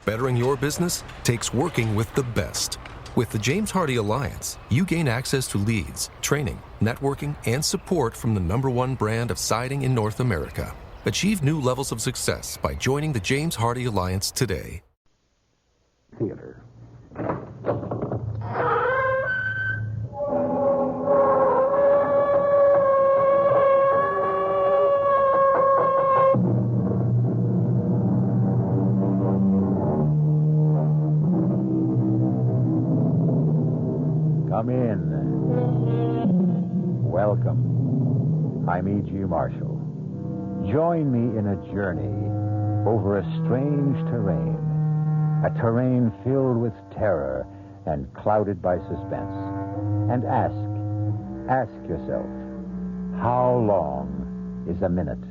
Bettering your business takes working with the best. With the James Hardie Alliance, you gain access to leads, training, networking, and support from the #1 brand of siding in North America. Achieve new levels of success by joining the James Hardie Alliance today. Theater. Come in. Welcome. I'm E.G. Marshall. Join me in a journey over a strange terrain. A terrain filled with terror and clouded by suspense. And ask yourself, how long is a minute?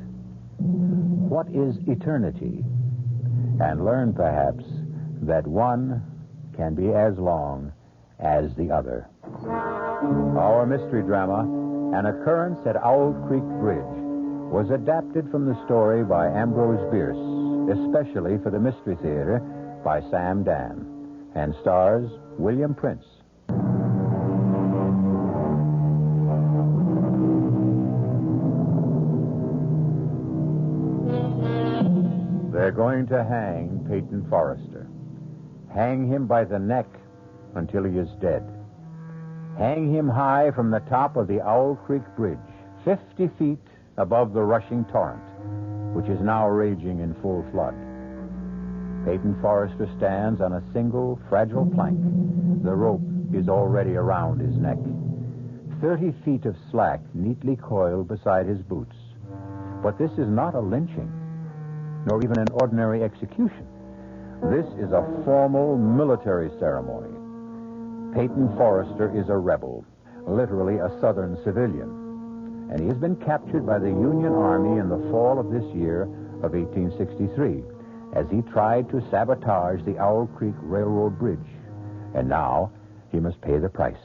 What is eternity? And learn, perhaps, that one can be as long as the other. Our mystery drama, An Occurrence at Owl Creek Bridge, was adapted from the story by Ambrose Bierce, especially for the Mystery Theater by Sam Dan, and stars William Prince. They're going to hang Peyton Forrester. Hang him by the neck until he is dead. Hang him high from the top of the Owl Creek Bridge, 50 feet above the rushing torrent, which is now raging in full flood. Peyton Forrester stands on a single, fragile plank. The rope is already around his neck. 30 feet of slack neatly coiled beside his boots. But this is not a lynching, nor even an ordinary execution. This is a formal military ceremony. Peyton Forrester is a rebel, literally a Southern civilian, and he has been captured by the Union Army in the fall of this year of 1863 as he tried to sabotage the Owl Creek Railroad Bridge, and now he must pay the price.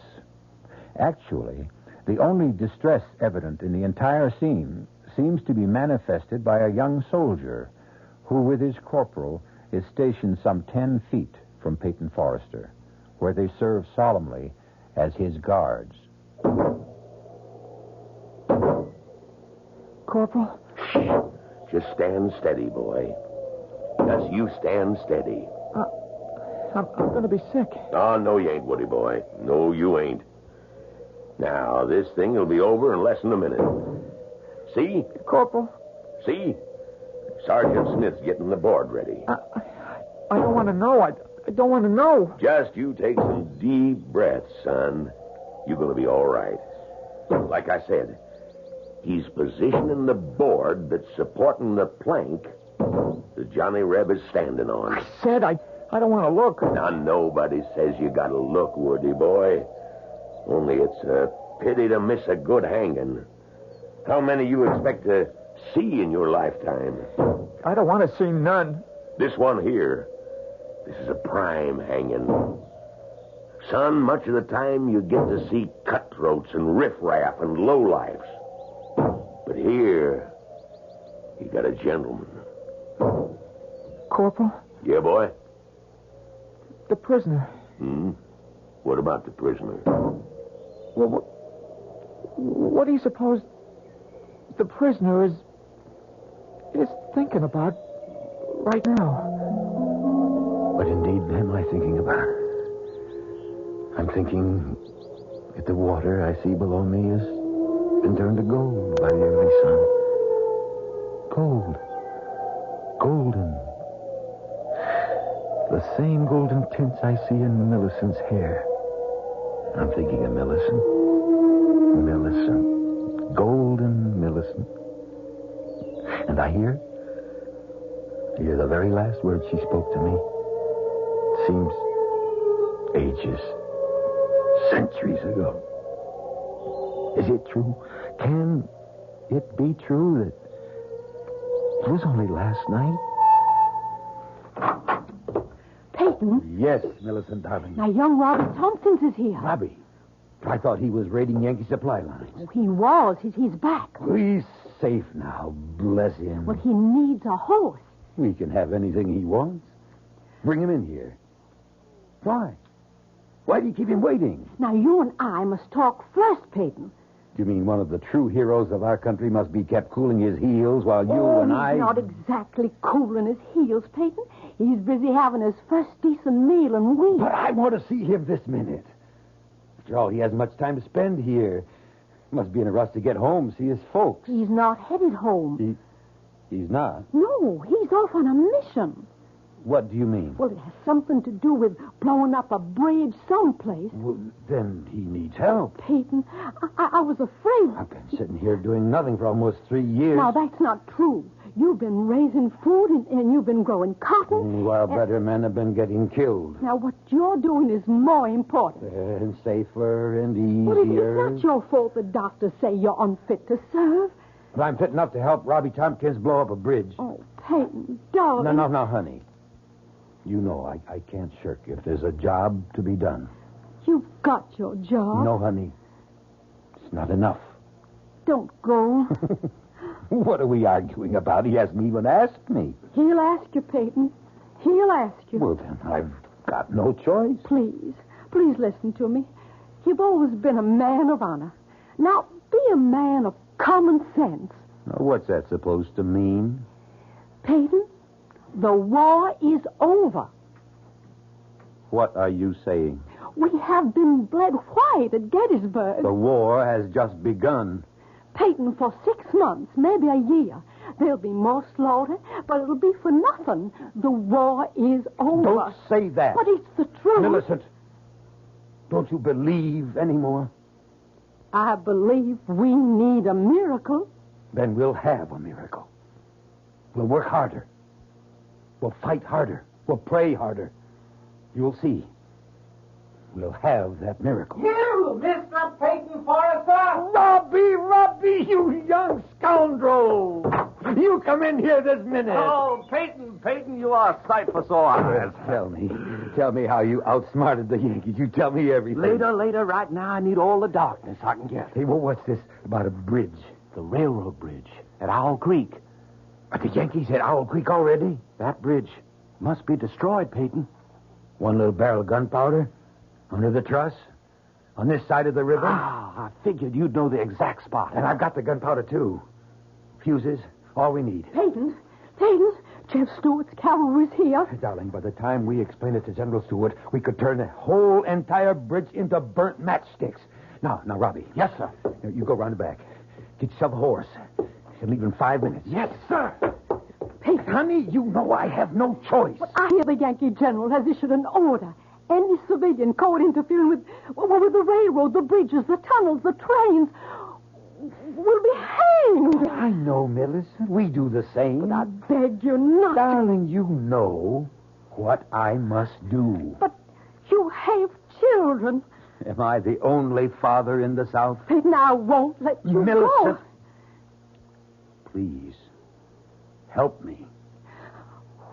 Actually, the only distress evident in the entire scene seems to be manifested by a young soldier who, with his corporal, is stationed some 10 feet from Peyton Forrester, where they serve solemnly as his guards. Corporal? Just stand steady, boy. Just you stand steady. I'm going to be sick. Oh, no, you ain't, Woody boy. No, you ain't. Now, this thing will be over in less than a minute. See? Corporal? See? Sergeant Smith's getting the board ready. I don't want to know. I don't want to know. Just you take some deep breaths, son. You're going to be all right. Like I said, he's positioning the board that's supporting the plank that Johnny Reb is standing on. I said I don't want to look. Now, nobody says you got to look, Woody boy. Only it's a pity to miss a good hanging. How many you expect to see in your lifetime? I don't want to see none. This one here, this is a prime hanging. Son, much of the time you get to see cutthroats and riffraff and lowlifes. But here, you got a gentleman. Corporal? Yeah, boy? The prisoner. What about the prisoner? Well, what do you suppose the prisoner is thinking about right now? What indeed am I thinking about? I'm thinking that the water I see below me has been turned to gold by the early sun. Gold. Golden. The same golden tints I see in Millicent's hair. I'm thinking of Millicent. Millicent. Golden Millicent. And I hear the very last words she spoke to me. It seems ages, centuries ago. Is it true? Can it be true that it was only last night? Peyton? Yes, Millicent, darling. Now, young Robbie Tompkins is here. Robbie? I thought he was raiding Yankee supply lines. Oh, he was. He's back. He's safe now, bless him. Well, he needs a horse. He can have anything he wants. Bring him in here. Why? Why do you keep him waiting? Now, you and I must talk first, Peyton. You mean one of the true heroes of our country must be kept cooling his heels while you and I... He's not exactly cooling his heels, Peyton. He's busy having his first decent meal in weeks. But I want to see him this minute. After all, he hasn't much time to spend here. He must be in a rush to get home, see his folks. He's not headed home. He's not? No, he's off on a mission. What do you mean? Well, it has something to do with blowing up a bridge someplace. Well, then he needs help. Peyton, I was afraid. I've been sitting here doing nothing for almost 3 years. Now, that's not true. You've been raising food and you've been growing cotton. While better men have been getting killed. Now, what you're doing is more important. And safer and Well, easier. it's not your fault the doctors say you're unfit to serve. But I'm fit enough to help Robbie Tompkins blow up a bridge. Oh, Peyton, darling. No, honey. You know I can't shirk if there's a job to be done. You've got your job. No, honey. It's not enough. Don't go. What are we arguing about? He hasn't even asked me. He'll ask you, Peyton. He'll ask you. Well, then I've got no choice. Please listen to me. You've always been a man of honor. Now, be a man of common sense. Now, what's that supposed to mean? Peyton, the war is over. What are you saying? We have been bled white at Gettysburg. The war has just begun. Peyton, for 6 months, maybe a year, there'll be more slaughter, but it'll be for nothing. The war is over. Don't say that. But it's the truth. Millicent, don't you believe anymore? I believe we need a miracle. Then we'll have a miracle. We'll work harder. We'll fight harder. We'll pray harder. You'll see. We'll have that miracle. You, Mr. Peyton Forrester! Robbie, you young scoundrel! You come in here this minute. Oh, Peyton, you are a sight for sore eyes. Tell me how you outsmarted the Yankees. You tell me everything. Later, right now, I need all the darkness I can get. Hey, well, what's this about a bridge? The railroad bridge at Owl Creek. Are the Yankees at Owl Creek already? That bridge must be destroyed, Peyton. One little barrel of gunpowder? Under the truss? On this side of the river? I figured you'd know the exact spot. And I've got the gunpowder, too. Fuses, all we need. Peyton, Jeff Stewart's cavalry's here. Darling, by the time we explain it to General Stewart, we could turn the whole entire bridge into burnt matchsticks. Now, Robbie. Yes, sir. You go round the back. Get yourself a horse. You'll leave in 5 minutes. Yes, sir. Peyton. Honey, you know I have no choice. But I hear the Yankee general has issued an order. Any civilian caught interfering with the railroad, the bridges, the tunnels, the trains will be hanged. I know, Millicent. We do the same. But I beg you not. Darling, you know what I must do. But you have children. Am I the only father in the South? Peyton, I won't let you Millicent, go. please, help me.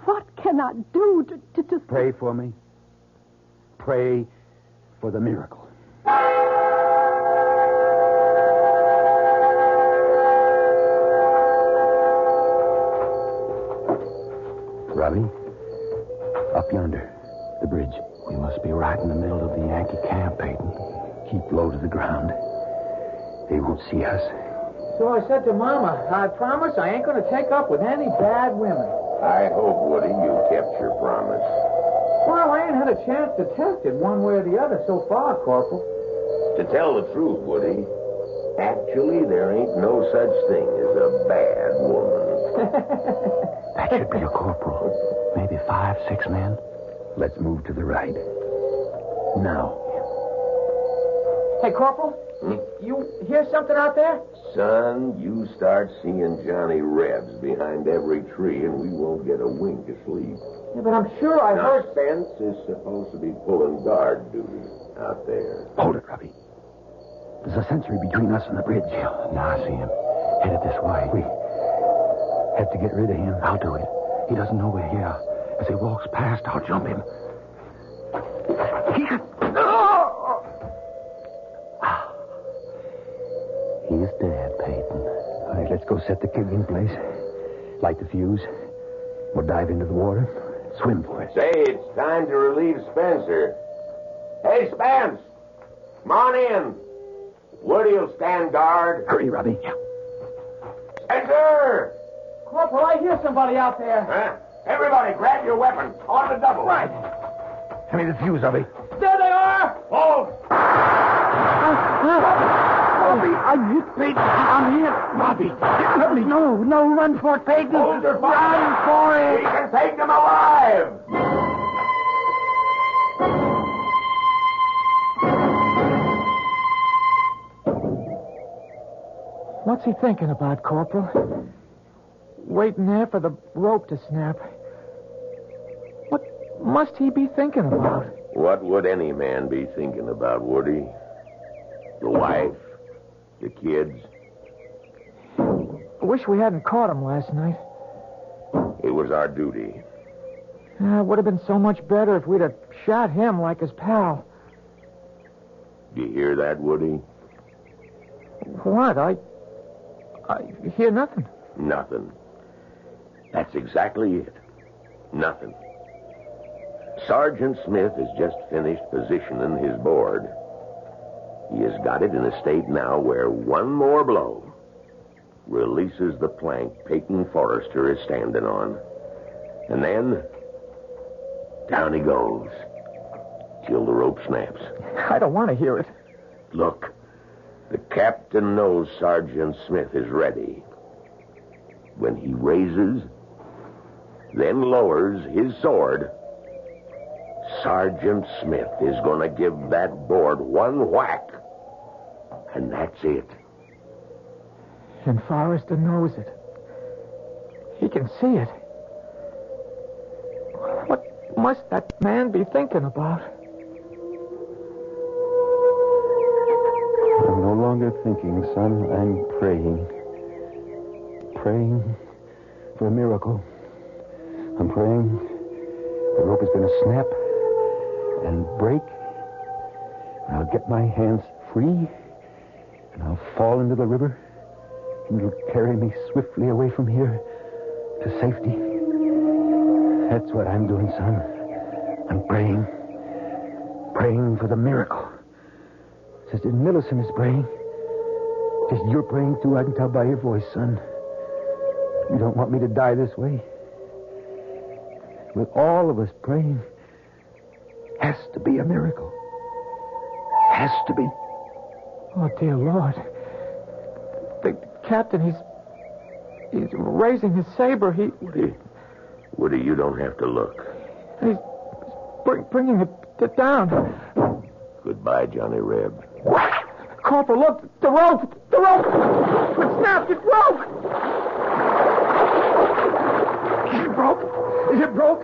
What can I do to... Pray for me. Pray for the miracle. Robbie, up yonder, the bridge. We must be right in the middle of the Yankee camp, Peyton. Keep low to the ground. They won't see us. So I said to Mama, I promise I ain't going to take up with any bad women. I hope, Woody, you kept your promise. Well, I ain't had a chance to test it one way or the other so far, Corporal. To tell the truth, Woody, actually there ain't no such thing as a bad woman. That should be a corporal. Maybe 5, 6 men. Let's move to the right. Now. Hey, Corporal, you hear something out there? Son, you start seeing Johnny Rebs behind every tree and we won't get a wink of sleep. Yeah, but I'm sure I Now, heard... Spence is supposed to be pulling guard duty out there. Hold it, Robbie. There's a sentry between us and the bridge. Now I see him. Headed this way. We have to get rid of him. I'll do it. He doesn't know we're here. As he walks past, I'll jump him. He's dead, Peyton. All right, let's go set the keg in place. Light the fuse. We'll dive into the water. swim for it. Say, it's time to relieve Spencer. Hey, Spence! Come on in. Woody'll stand guard. Hurry, Robbie. Yeah. Spencer! Corporal, I hear somebody out there. Huh? Everybody, grab your weapons. On the double. Right. Hand me the fuse, Robbie. There they are! Hold! Robbie, I'm hit, Peyton. I'm hit. Robbie, let me. No, run for it, Peyton. Hold your fire. Run for it. We can take them alive. What's he thinking about, Corporal? Waiting there for the rope to snap. What must he be thinking about? What would any man be thinking about, Woody? The wife? The kids? I wish we hadn't caught him last night. It was our duty. It would have been so much better if we'd have shot him like his pal. Do you hear that, Woody? What? I hear nothing. Nothing. That's exactly it. Nothing. Sergeant Smith has just finished positioning his board. He has got it in a state now where one more blow releases the plank Peyton Forrester is standing on. And then, down he goes, till the rope snaps. I don't want to hear it. Look, the captain knows Sergeant Smith is ready. When he raises, then lowers his sword, Sergeant Smith is going to give that board one whack. And that's it. And Forrester knows it. He can see it. What must that man be thinking about? I'm no longer thinking, son. I'm praying. Praying for a miracle. I'm praying the rope is going to snap and break. And I'll get my hands free. And I'll fall into the river. And it'll carry me swiftly away from here to safety. That's what I'm doing, son. I'm praying. Praying for the miracle. Sister Millicent is praying. Just you're praying, too. I can tell by your voice, son. You don't want me to die this way. With all of us praying, has to be a miracle. Has to be. Oh, dear Lord. The captain, he's raising his saber. Woody, you don't have to look. He's bringing it down. Goodbye, Johnny Reb. Corporal, look, the rope! The rope! It snapped, it broke! It broke? It broke?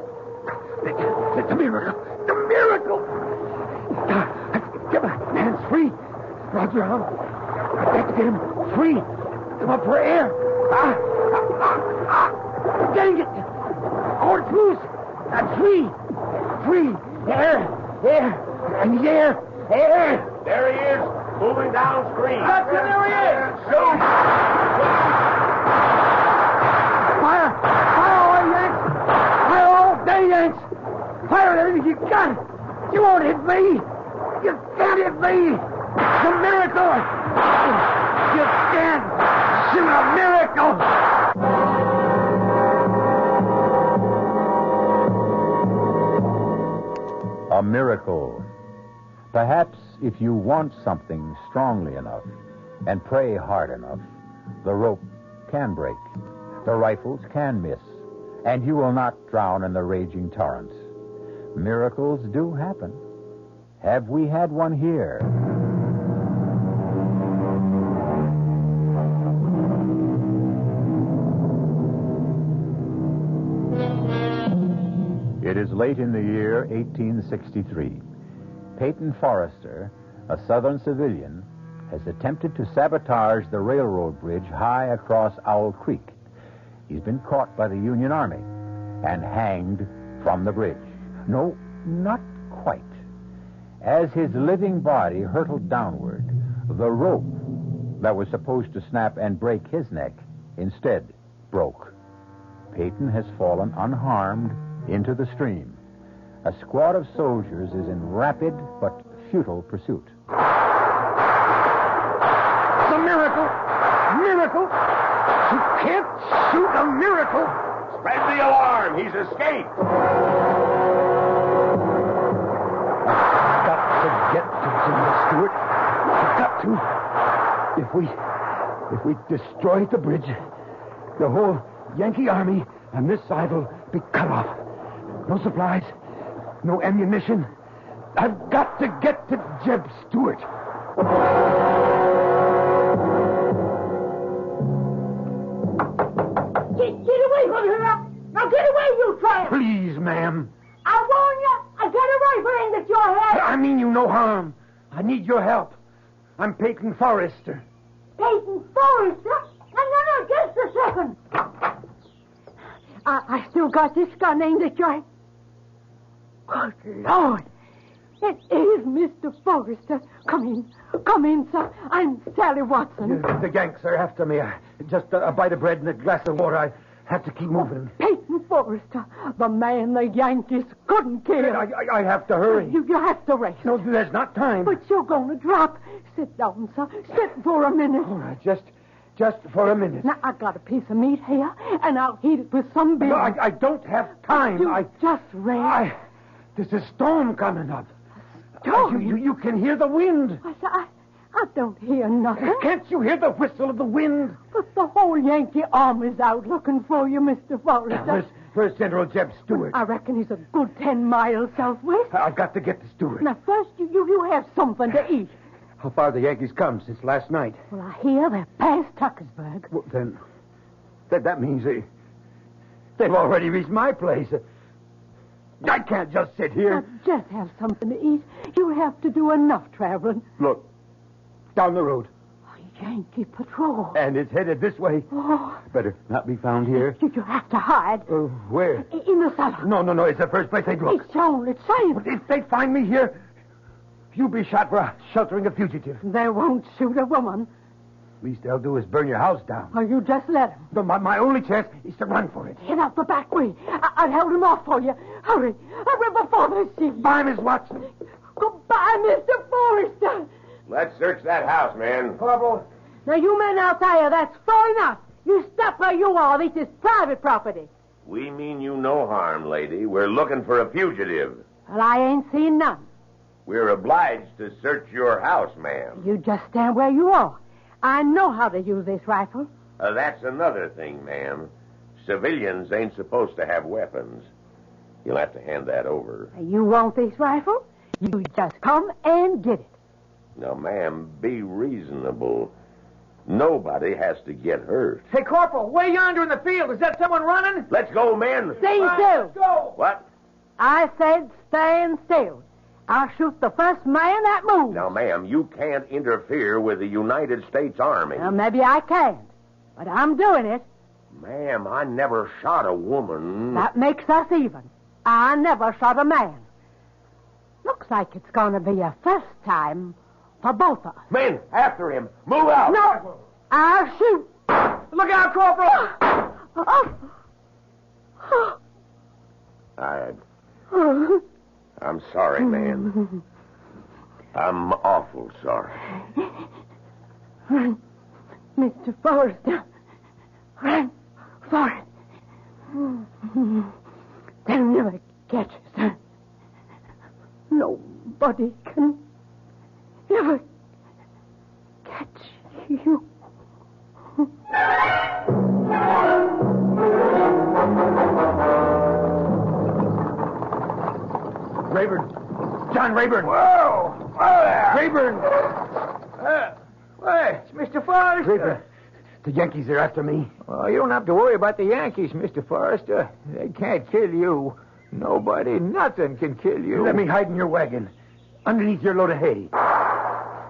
It's a miracle! The miracle! Get my hands free! Roger, I've got to get him free! Come up for air! Dang it! Oh, it's loose! I'm free! Free! Air! I need air! Air! There he is, moving downstream. Captain, there he is! Shoot! Fire! Fire away, Yanks! Fire all day, Yanks! Fire everything you got! You won't hit me! You can't hit me! It's a miracle! You can't shoot a miracle! A miracle. Perhaps if you want something strongly enough and pray hard enough, the rope can break, the rifles can miss, and you will not drown in the raging torrent. Miracles do happen. Have we had one here? It is late in the year 1863. Peyton Forrester, a Southern civilian, has attempted to sabotage the railroad bridge high across Owl Creek. He's been caught by the Union Army and hanged from the bridge. No, not quite. As his living body hurtled downward, the rope that was supposed to snap and break his neck instead broke. Peyton has fallen unharmed into the stream. A squad of soldiers is in rapid but futile pursuit. It's a miracle! Miracle! You can't shoot a miracle! Spread the alarm. He's escaped. I've got to get to General Stewart. I've got to. If we destroy the bridge, the whole Yankee army on this side will be cut off. No supplies, no ammunition. I've got to get to Jeb Stewart. Get away from here! Now get away, you tramp! Please, ma'am. I warn you, I got a rifle aimed at your head! I mean you no harm. I need your help. I'm Peyton Forrester. Peyton Forrester? No, just a second. I still got this gun aimed at your head. Good Lord. It is Mr. Forrester. Come in, sir. I'm Sally Watson. The Yanks are after me. Just a bite of bread and a glass of water. I have to keep moving. Peyton Forrester, the man the Yankees couldn't kill. I have to hurry. You have to rest. No, there's not time. But you're going to drop. Sit down, sir. Sit for a minute. All right, just for a minute. Now, I got a piece of meat here, and I'll heat it with some beer. No, I don't have time. Just rest. There's a storm coming up. Storm? You can hear the wind. I don't hear nothing. Can't you hear the whistle of the wind? But the whole Yankee army's out looking for you, Mr. Forrester. Where's General Jeb Stewart? I reckon he's a good 10 miles southwest. I've got to get to Stewart. Now, first, you have something to eat. How far the Yankees come since last night? Well, I hear they're past Tuckersburg. Well, then that means they've already reached my place. I can't just sit here. Now, just have something to eat. You have to do enough traveling. Look, down the road. A Yankee patrol. And it's headed this way. Oh. Better not be found here. You have to hide. Where? In the cellar. No. It's the first place they'd look. It's only safe. But if they find me here, you'll be shot for sheltering a fugitive. They won't shoot a woman. Least they'll do is burn your house down. Or you just let them. No, my only chance is to run for it. Get out the back way. I'll hold him off for you. Hurry before they see you. Bye, Miss Watson. Goodbye, Mr. Forrester. Let's search that house, man. Corporal. Now, you men out there, that's far enough. You stop where you are. This is private property. We mean you no harm, lady. We're looking for a fugitive. Well, I ain't seen none. We're obliged to search your house, ma'am. You just stand where you are. I know how to use this rifle. That's another thing, ma'am. Civilians ain't supposed to have weapons. You'll have to hand that over. You want this rifle? You just come and get it. Now, ma'am, be reasonable. Nobody has to get hurt. Hey, Corporal, way yonder in the field. Is that someone running? Let's go, men. Stay still. Let's go. What? I said stand still. I'll shoot the first man that moves. Now, ma'am, you can't interfere with the United States Army. Well, maybe I can't, but I'm doing it. Ma'am, I never shot a woman. That makes us even. I never shot a man. Looks like it's going to be a first time for both of us. Men, after him. Move out. No, I'll shoot. Look out, Corporal. I'm sorry, man. I'm awful sorry. Run, Mr. Forrester. Run for it. They'll never catch us, sir. Nobody can ever catch you. Rayburn. John Rayburn. Whoa! Whoa there! Rayburn. Hey, it's Mr. Forrester. Rayburn. The Yankees are after me. Well, you don't have to worry about the Yankees, Mr. Forrester. They can't kill you. Nobody, nothing can kill you. Let me hide in your wagon, underneath your load of hay.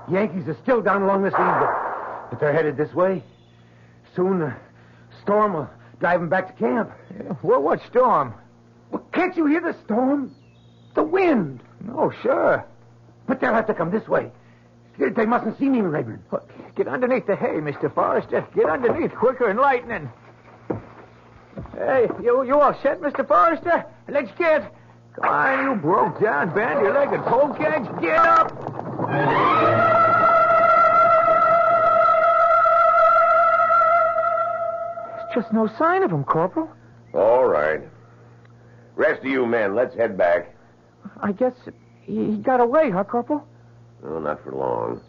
Yankees are still down along this lead, but they're headed this way. Soon the storm will drive them back to camp. Yeah, well, what storm? Well, can't you hear the storm? The wind. No, sure. But they'll have to come this way. They mustn't see me, Rayburn. Get underneath the hay, Mr. Forrester. Get underneath quicker than lightning. Hey, you all set, Mr. Forrester? Let's get... Come on, you broke down, bandy-legged polecats. Get up! There's just no sign of him, Corporal. All right. Rest of you men, let's head back. I guess he got away, huh, Corporal? No, not for long.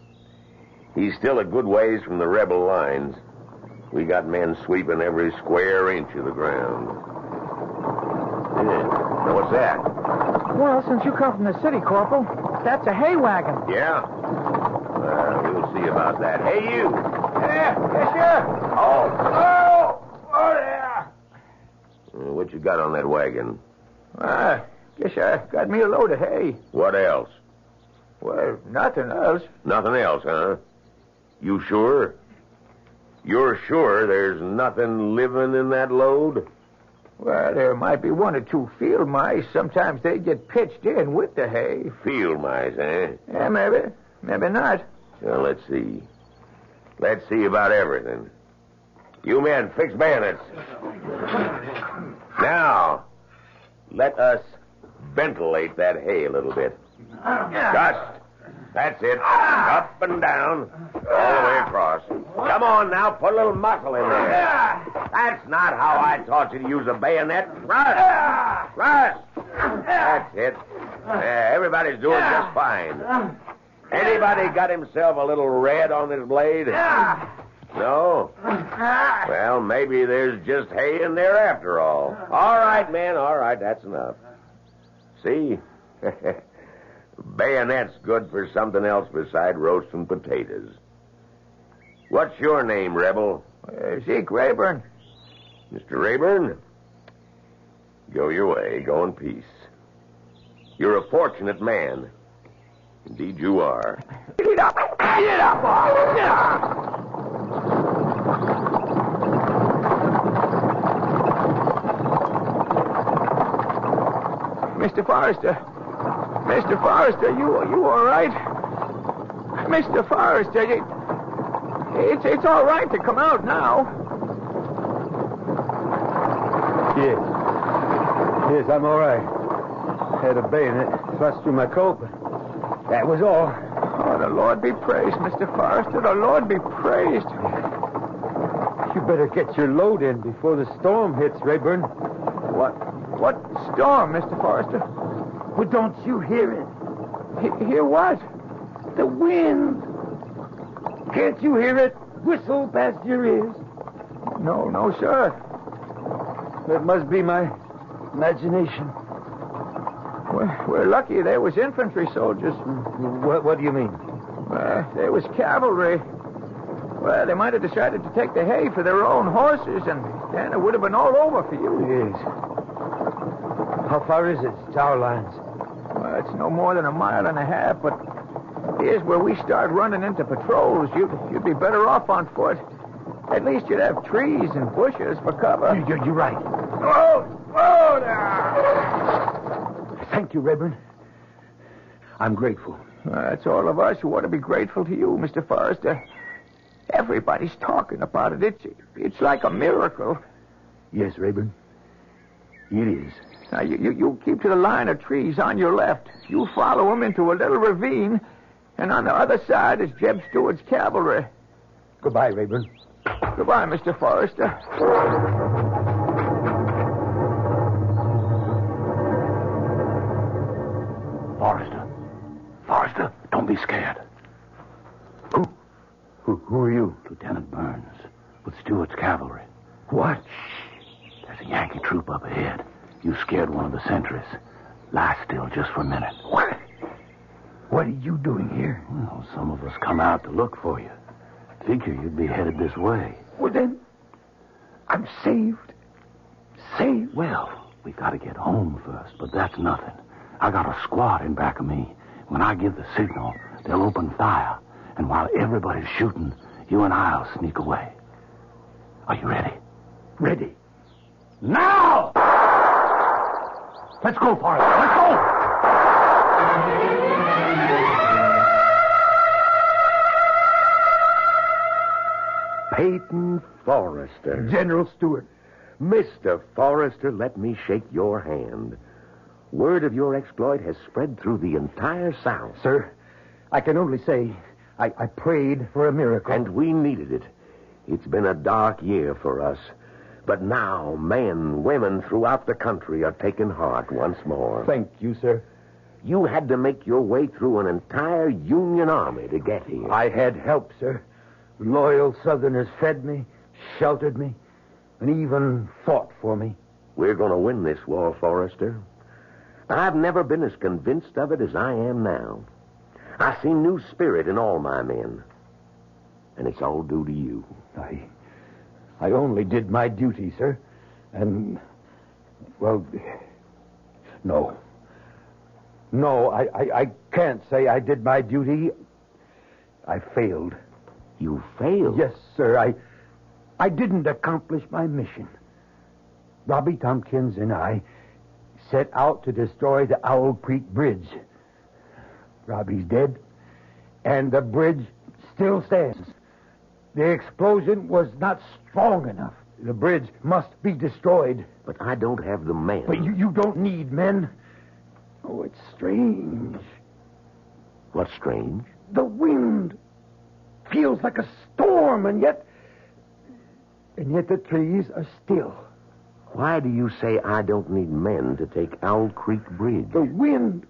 He's still a good ways from the rebel lines. We got men sweeping every square inch of the ground. Yeah. Now, what's that? Well, since you come from the city, Corporal, that's a hay wagon. Yeah? We'll see about that. Hey, you! Yeah, yes, sir. Oh, there. What you got on that wagon? Guess I got me a load of hay. What else? Well, nothing else. Nothing else, huh? You sure? You're sure there's nothing living in that load? Well, there might be one or two field mice. Sometimes they get pitched in with the hay. Field mice, eh? Yeah, maybe. Maybe not. Well, let's see. Let's see about everything. You men, fix bayonets. Now, let us ventilate that hay a little bit. Just. That's it. Up and down. All the way across. Come on now, put a little muscle in there. That's not how I taught you to use a bayonet. Thrust. Thrust. That's it. Everybody's doing just fine. Anybody got himself a little red on this blade? No? Well, maybe there's just hay in there after all. All right, men, all right, that's enough. See? Bayonet's good for something else beside roasting potatoes. What's your name, Rebel? Zeke Rayburn. Mr. Rayburn? Go your way. Go in peace. You're a fortunate man. Indeed you are. Get up! Get up! Get up! Mr. Forrester. Mr. Forrester, you all right? Mr. Forrester, it's all right to come out now. Yes, I'm all right. Had a bayonet thrust through my coat, but that was all. Oh, the Lord be praised, Mr. Forrester. The Lord be praised. You better get your load in before the storm hits, Rayburn. What storm, Mr. Forrester? Well, don't you hear it? Hear what? The wind. Can't you hear it whistle past your ears? No, sir. That must be my imagination. We're lucky there was infantry soldiers. What do you mean? There was cavalry. Well, they might have decided to take the hay for their own horses, and then it would have been all over for you. Yes. How far is it to our lines? Well, it's no more than a mile and a half, but here's where we start running into patrols. You'd be better off on foot. At least you'd have trees and bushes for cover. You're right. Oh, there! Thank you, Rayburn. I'm grateful. That's all of us who ought to be grateful to you, Mr. Forrester. Everybody's talking about it. It's like a miracle. Yes, Rayburn. It is. Now, you keep to the line of trees on your left. You follow them into a little ravine, and on the other side is Jeb Stewart's cavalry. Goodbye, Rayburn. Goodbye, Mr. Forrester. Forrester, don't be scared. Who are you? Lieutenant Burns, with Stewart's cavalry. What? There's a Yankee troop up ahead. You scared one of the sentries. Lie still just for a minute. What are you doing here? Well, some of us come out to look for you. Figure you'd be headed this way. Well, then, I'm saved. Saved? Well, we got to get home first, but that's nothing. I got a squad in back of me. When I give the signal, they'll open fire. And while everybody's shooting, you and I'll sneak away. Are you ready? Ready. Now! Let's go, Forrester. Let's go! Peyton Forrester. General Stewart, Mr. Forrester, let me shake your hand. Word of your exploit has spread through the entire South. Sir, I can only say I prayed for a miracle. And we needed it. It's been a dark year for us. But now men, women throughout the country are taking heart once more. Thank you, sir. You had to make your way through an entire Union army to get here. I had help, sir. Loyal Southerners fed me, sheltered me, and even fought for me. We're going to win this war, Forrester. I've never been as convinced of it as I am now. I see new spirit in all my men. And it's all due to you. I only did my duty, sir. And, well, no. No, I can't say I did my duty. I failed. You failed? Yes, sir. I didn't accomplish my mission. Robbie Tompkins and I set out to destroy the Owl Creek Bridge. Robbie's dead, and the bridge still stands. The explosion was not strong enough. The bridge must be destroyed. But I don't have the men. But you don't need men. Oh, it's strange. What's strange? The wind feels like a storm, and yet the trees are still. Why do you say I don't need men to take Owl Creek Bridge? The wind.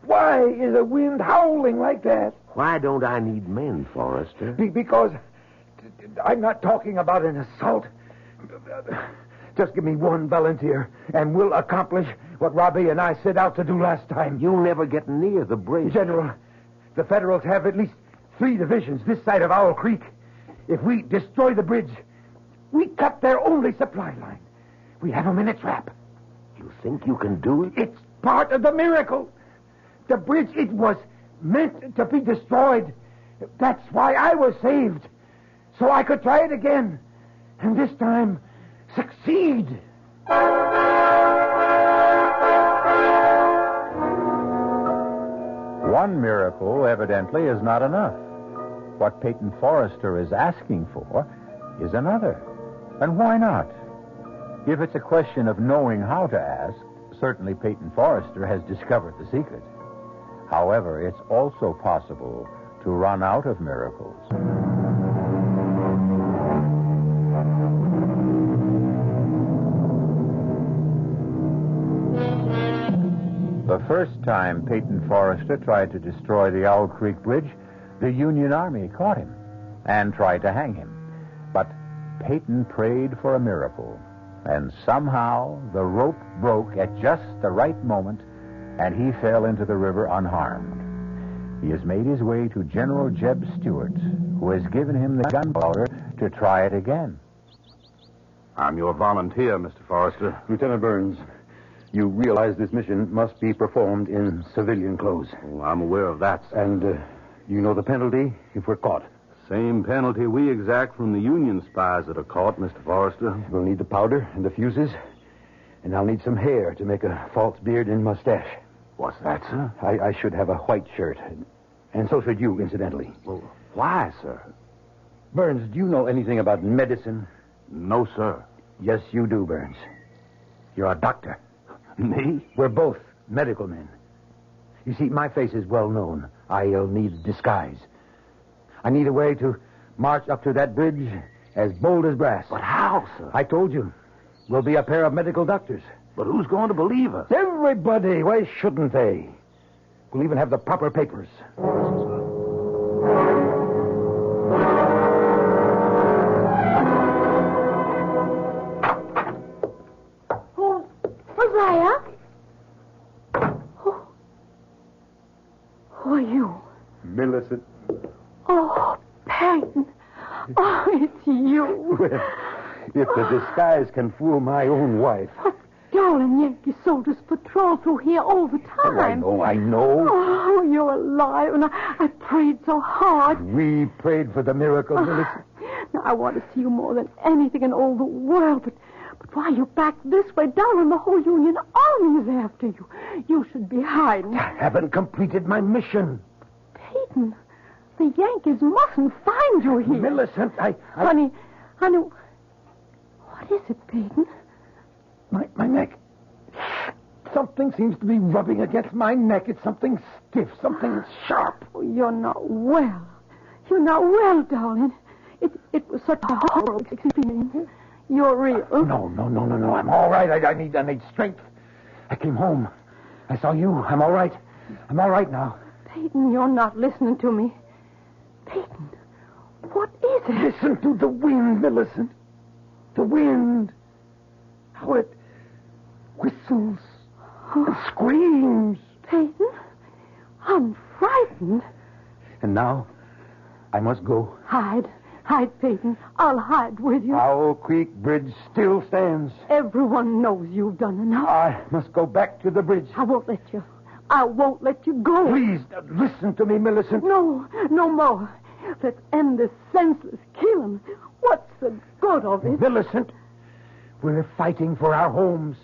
Why is the wind howling like that? Why don't I need men, Forrester? Because I'm not talking about an assault. Just give me one volunteer, and we'll accomplish what Robbie and I set out to do last time. You'll never get near the bridge. General, the Federals have at least 3 divisions this side of Owl Creek. If we destroy the bridge, we cut their only supply line. We have them in a trap. You think you can do it? It's part of the miracle. The bridge, it was meant to be destroyed. That's why I was saved. So I could try it again. And this time, succeed. One miracle, evidently, is not enough. What Peyton Forrester is asking for is another. And why not? If it's a question of knowing how to ask, certainly Peyton Forrester has discovered the secret. However, it's also possible to run out of miracles. The first time Peyton Forrester tried to destroy the Owl Creek Bridge, the Union Army caught him and tried to hang him. But Peyton prayed for a miracle, and somehow the rope broke at just the right moment, and he fell into the river unharmed. He has made his way to General Jeb Stuart, who has given him the gunpowder to try it again. I'm your volunteer, Mr. Forrester. Lieutenant Burns, you realize this mission must be performed in civilian clothes. Oh, I'm aware of that, sir. And you know the penalty if we're caught. Same penalty we exact from the Union spies that are caught, Mr. Forrester. We'll need the powder and the fuses, and I'll need some hair to make a false beard and mustache. What's that, sir? I should have a white shirt, and so should you, incidentally. Well, why, sir? Burns, do you know anything about medicine? No, sir. Yes, you do, Burns. You're a doctor. Me? We're both medical men. You see, my face is well known. I'll need disguise. I need a way to march up to that bridge as bold as brass. But how, sir? I told you. We'll be a pair of medical doctors. But who's going to believe us? Everybody. Why shouldn't they? We'll even have the proper papers. Oh, Hosea? Who are you? Millicent. Oh, Peyton. Oh, it's you. Well, if the disguise can fool my own wife. But darling Yankee soldiers patrol through here all the time. Oh, I know. Oh, you're alive, and I prayed so hard. We prayed for the miracle, Millicent. Now, I want to see you more than anything in all the world, but why are you back this way, darling? The whole Union Army is after you. You should be hiding. I haven't completed my mission. Peyton, the Yankees mustn't find you here. Millicent, Honey, what is it, Peyton? My neck. Something seems to be rubbing against my neck. It's something stiff, something sharp. Oh, you're not well. You're not well, darling. It was such a horrible experience. You're real. No. I'm all right. I need strength. I came home. I saw you. I'm all right. I'm all right now. Peyton, you're not listening to me. Peyton, what is it? Listen to the wind, Millicent. The wind. How it whistles and screams. Peyton, I'm frightened. And now, I must go. Hide, Peyton. I'll hide with you. Owl Creek Bridge still stands. Everyone knows you've done enough. I must go back to the bridge. I won't let you. I won't let you go. Please, listen to me, Millicent. No more. Let's end this senseless killing. What's the good of it? Millicent, we're fighting for our homes.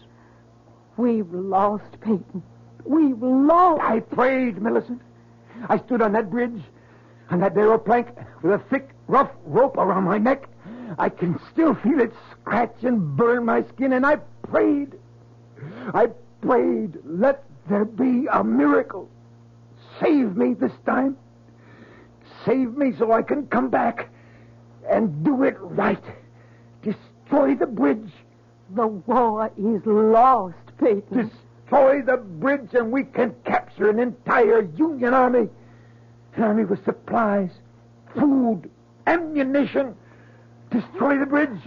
We've lost, Peyton. We've lost. I prayed, Millicent. I stood on that bridge, on that narrow plank, with a thick, rough rope around my neck. I can still feel it scratch and burn my skin, and I prayed. Let there be a miracle. Save me this time. Save me so I can come back and do it right. Destroy the bridge. The war is lost, Peyton. Destroy the bridge and we can capture an entire Union army. An army with supplies, food, ammunition. Destroy the bridge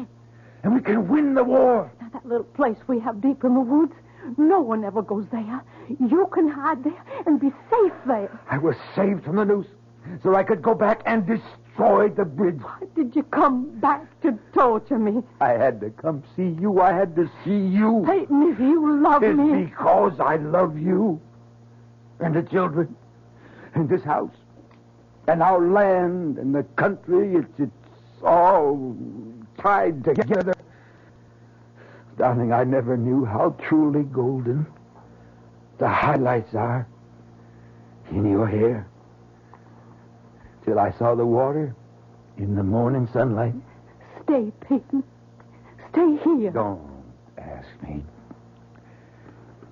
and we can win the war. Now, that little place we have deep in the woods, no one ever goes there. You can hide there and be safe there. I was saved from the noose so I could go back and destroy the bridge. Why did you come back to torture me? I had to come see you. I had to see you. Peyton, if you love It's me... because I love you and the children and this house and our land and the country. It's all tied together. Darling, I never knew how truly golden the highlights are in your hair till I saw the water in the morning sunlight. Stay, Peyton. Stay here. Don't ask me.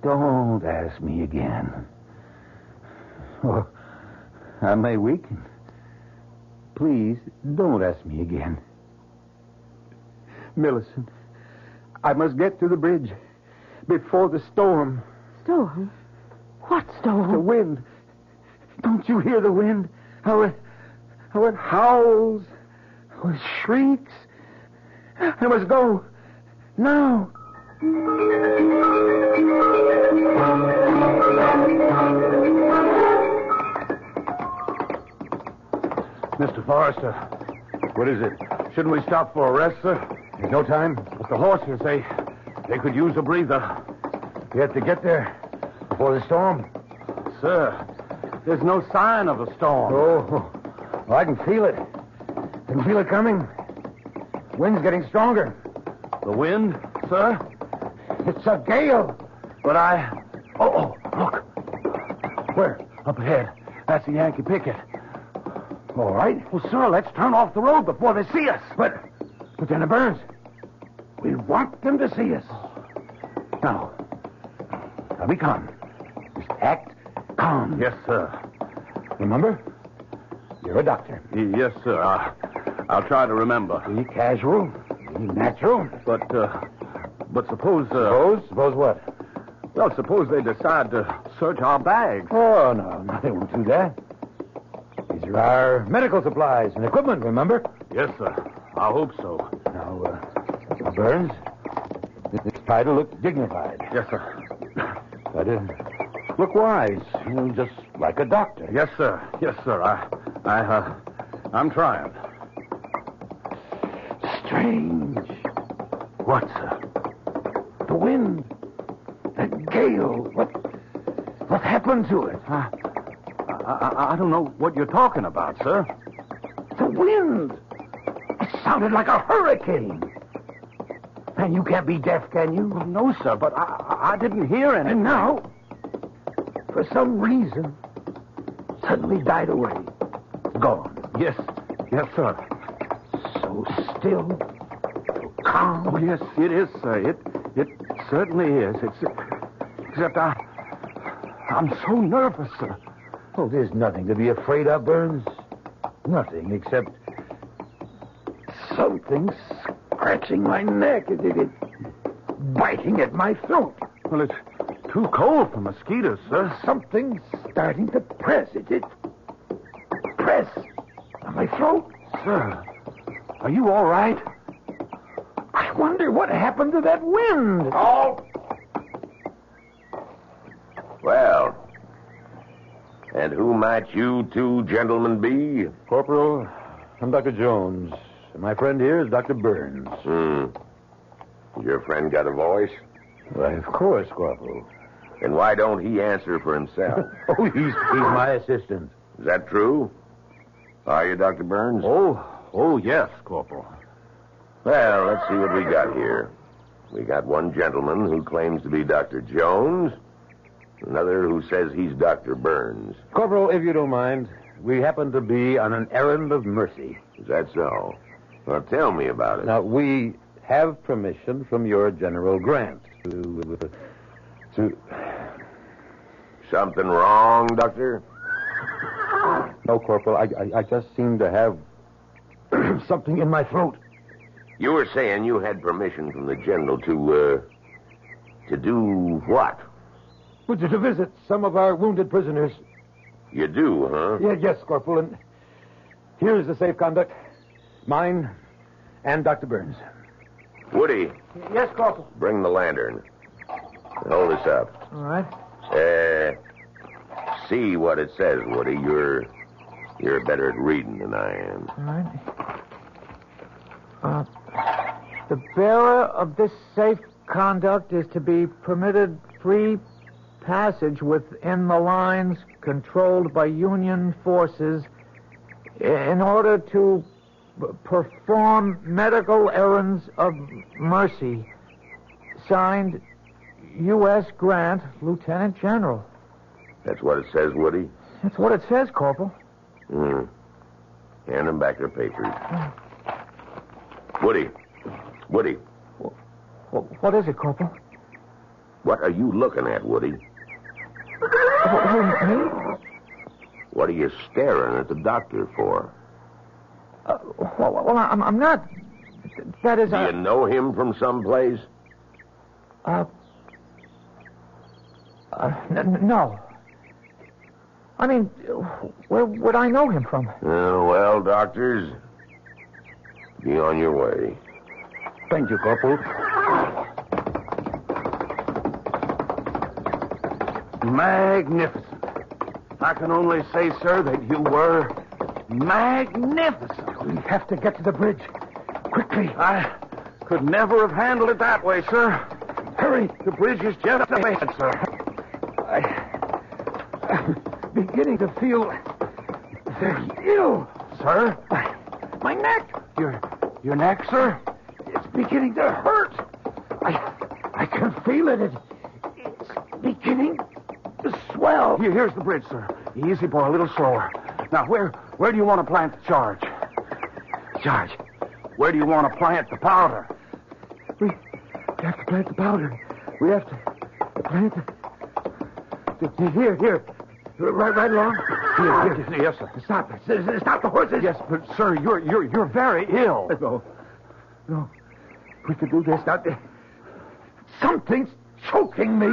Don't ask me again. Or I may weaken. Please, don't ask me again. Millicent, I must get to the bridge before the storm. Storm? What storm? The wind. Don't you hear the wind? How it howls, how it shrieks. I must go now. Mr. Forrester, what is it? Shouldn't we stop for a rest, sir? There's no time. But the horses, they could use a breather. We have to get there before the storm. Sir, there's no sign of a storm. Oh, well, I can feel it. I can feel it coming. Wind's getting stronger. The wind, sir? It's a gale. But Oh, look. Where? Up ahead. That's the Yankee picket. All right. Well, sir, let's turn off the road before they see us. But Lieutenant Burns, we want them to see us. Now be calm. Just act calm. Yes, sir. Remember? You're a doctor. Yes, sir. I'll try to remember. Be casual. Be natural. But suppose... Suppose what? Well, suppose they decide to search our bags. Oh, no, they won't do that. These are our medical supplies and equipment, remember? Yes, sir. I hope so. Now, Burns, it's try to look dignified. Yes, sir. But look wise, just like a doctor. Yes, sir. Yes, sir. I'm trying. Strange. What, sir? The wind. The gale. What happened to it? I don't know what you're talking about, sir. The wind. It sounded like a hurricane. And you can't be deaf, can you? Well, no, sir, but I didn't hear anything. And now, for some reason, suddenly died away. Gone. Yes, sir. So still, so calm. Oh, yes, it is, sir. It certainly is. Except I'm so nervous, sir. Oh, there's nothing to be afraid of, Burns. Nothing except something scratching my neck. It biting at my throat. Well, it's too cold for mosquitoes, sir. Something's starting to press. It press on my throat. Sir, are you all right? I wonder what happened to that wind. Halt! Well, and who might you two gentlemen be? Corporal, I'm Dr. Jones. My friend here is Dr. Burns. Your friend got a voice? Why, of course, Corporal. And why don't he answer for himself? Oh, he's my assistant. Is that true? Are you, Dr. Burns? Oh, yes, Corporal. Well, let's see what we got here. We got one gentleman who claims to be Dr. Jones, another who says he's Dr. Burns. Corporal, if you don't mind, we happen to be on an errand of mercy. Is that so? Well, tell me about it. Now, we have permission from your General Grant to... Something wrong, Doctor? No, Corporal, I just seem to have something in my throat. You were saying you had permission from the General to do what? Well, to visit some of our wounded prisoners. You do, huh? Yes, Corporal, and here's the safe conduct. Mine and Dr. Burns. Woody, Yes, Corporal. bring the lantern. Hold this up. All right. See what it says, Woody. You're better at reading than I am. All right. The bearer of this safe conduct is to be permitted free passage within the lines controlled by Union forces in order to perform medical errands of mercy. Signed, U.S. Grant, Lieutenant General. That's what it says, Woody? That's what it says, Corporal. Hand them back their papers. Woody. What is it, Corporal? What are you looking at, Woody? Me? What are you staring at the doctor for? Well, I'm not. That is, Do you know him from someplace? No. I mean, where would I know him from? Well, doctors, be on your way. Thank you, Corporal. Magnificent. I can only say, sir, that you were magnificent. We have to get to the bridge. Quickly. I could never have handled it that way, sir. Hurry. The bridge is just ahead, sir. I'm beginning to feel very ill. Sir? My neck. Your neck, sir? It's beginning to hurt. I can feel it. It's beginning to swell. Here's the bridge, sir. Easy, boy, a little slower. Now, where do you want to plant the charge? Charge? Where do you want to plant the powder? We have to plant the powder. We have to plant the... Here. Right along. Here. Yes, sir. Stop the horses. Yes, but, sir, you're very ill. No. We could do this. Now, something's choking me.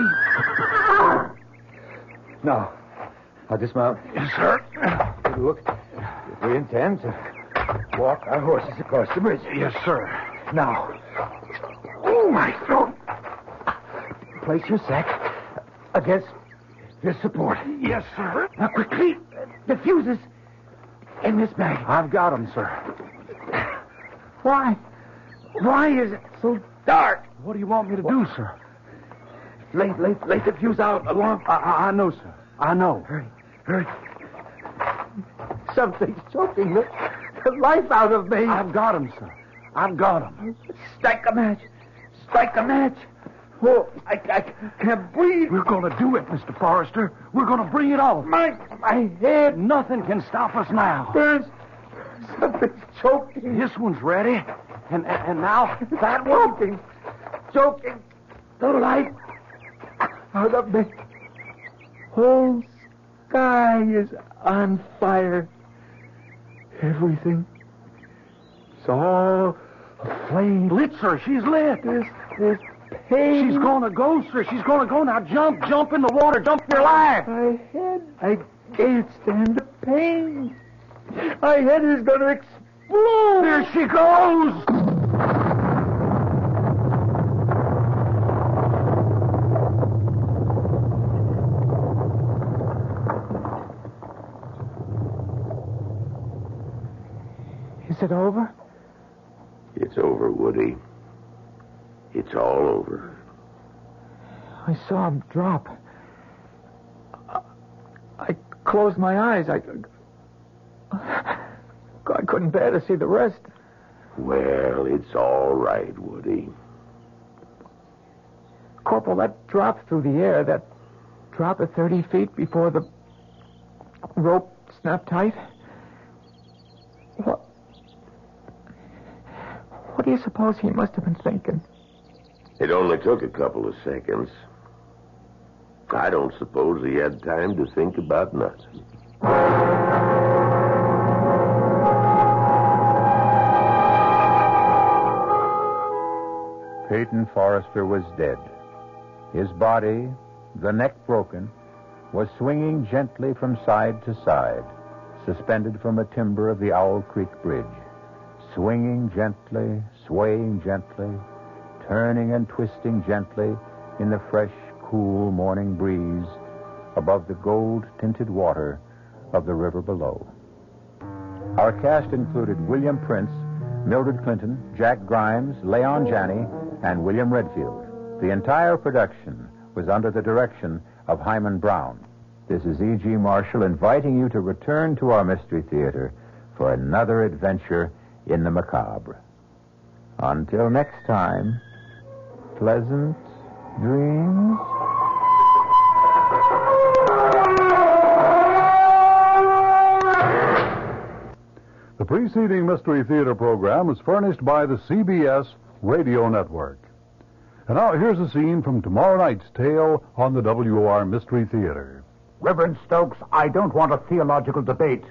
Now, I'll dismount. Yes, sir. Look, we intend to walk our horses across the bridge. Yes, sir. Now, my throat. Place your sack against this support. Yes, sir. Now, quickly, the fuses in this bag. I've got them, sir. Why is it so dark? What do you want me to do, sir? Lay the fuse out along. I know, sir. I know. Hurry. Something's choking the life out of me. I've got him, sir. I've got him. Strike a match. Oh, I can't breathe. We're going to do it, Mr. Forrester. We're going to bring it off. My head. Nothing can stop us now. Burns. Something's choking. This one's ready. And now that one. Choking. The light out of the whole sky is on fire. Everything. It's all aflame. Lit, sir. She's lit. There's pain. She's going to go, sir. She's going to go. Now jump in the water. Jump for your life. I can't stand the pain. My head is going to explode. There she goes. Is it over? It's over, Woody. It's all over. I saw him drop. I closed my eyes. I couldn't bear to see the rest. Well, it's all right, Woody. Corporal, that drop through the air, that drop at 30 feet before the rope snapped tight. What do you suppose he must have been thinking? It only took a couple of seconds. I don't suppose he had time to think about nothing. Peyton Forrester was dead. His body, the neck broken, was swinging gently from side to side, suspended from a timber of the Owl Creek Bridge. Swinging gently, swaying gently, turning and twisting gently in the fresh, cool morning breeze above the gold-tinted water of the river below. Our cast included William Prince, Mildred Clinton, Jack Grimes, Leon Janney, and William Redfield. The entire production was under the direction of Hyman Brown. This is E.G. Marshall inviting you to return to our Mystery Theater for another adventure in the macabre. Until next time, pleasant dreams. The preceding Mystery Theater program was furnished by the CBS Radio Network. And now here's a scene from tomorrow night's tale on the WOR Mystery Theater. Reverend Stokes, I don't want a theological debate.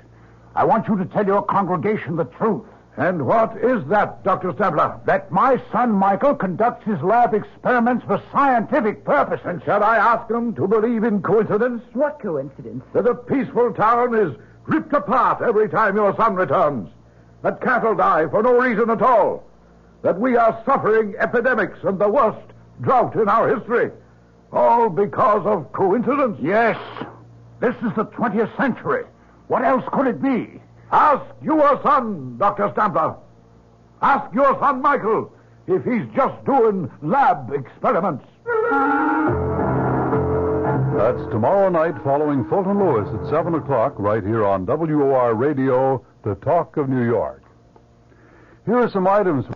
I want you to tell your congregation the truth. And what is that, Dr. Stabler? That my son Michael conducts his lab experiments for scientific purposes. And shall I ask them to believe in coincidence? What coincidence? That a peaceful town is ripped apart every time your son returns. That cattle die for no reason at all. That we are suffering epidemics and the worst drought in our history. All because of coincidence? Yes. This is the 20th century. What else could it be? Ask your son, Dr. Stabler. Ask your son, Michael, if he's just doing lab experiments. That's tomorrow night following Fulton Lewis at 7 o'clock right here on WOR Radio, the Talk of New York. Here are some items.